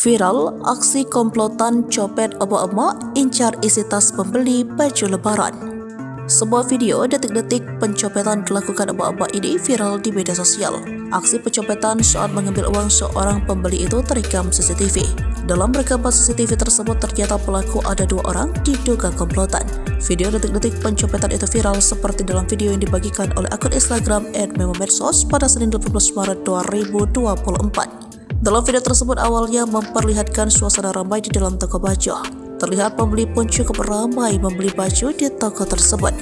Viral aksi komplotan copet emak-emak incar isi tas pembeli baju lebaran. Sebuah video detik-detik pencopetan dilakukan emak-emak ini viral di media sosial. Aksi pencopetan saat mengambil uang seorang pembeli itu terekam CCTV. Dalam rekaman CCTV tersebut ternyata pelaku ada 2 orang diduga komplotan. Video detik-detik pencopetan itu viral seperti dalam video yang dibagikan oleh akun Instagram @memomedsos pada Senin 18 Maret 2024. Dalam video tersebut awalnya memperlihatkan suasana ramai di dalam toko baju. Terlihat pembeli pun cukup ramai membeli baju di toko tersebut.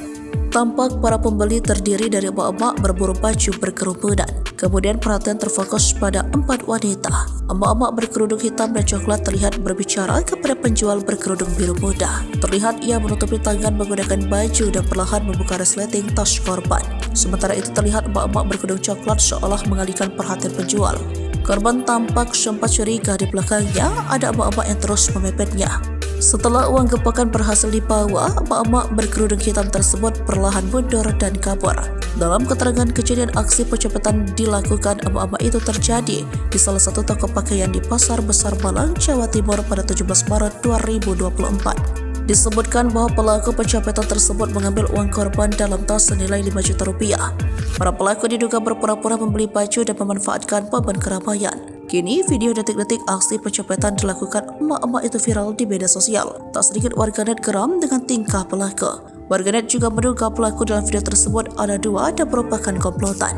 Tampak para pembeli terdiri dari emak-emak berburu baju berkerumunan. Kemudian perhatian terfokus pada 4 wanita. Emak-emak berkerudung hitam dan coklat terlihat berbicara kepada penjual berkerudung biru muda. Terlihat ia menutupi tangan menggunakan baju dan perlahan membuka resleting tas korban. Sementara itu terlihat emak-emak berkerudung coklat seolah mengalihkan perhatian penjual. Korban tampak sempat curiga di belakangnya ada emak-emak yang terus memepetnya. Setelah uang gepakan berhasil dibawa, emak-emak berkerudung hitam tersebut perlahan mundur dan kabur. Dalam keterangan kejadian aksi pencopetan dilakukan emak-emak itu terjadi di salah satu toko pakaian di Pasar Besar Malang, Jawa Timur pada 17 Maret 2024. Disebutkan bahwa pelaku pencopetan tersebut mengambil uang korban dalam tas senilai 5 juta rupiah. Para pelaku diduga berpura-pura membeli baju dan memanfaatkan momen keramaian. Kini video detik-detik aksi pencopetan dilakukan emak-emak itu viral di media sosial. Tak sedikit warganet geram dengan tingkah pelaku. Warganet juga menduga pelaku dalam video tersebut ada 2 dan merupakan komplotan.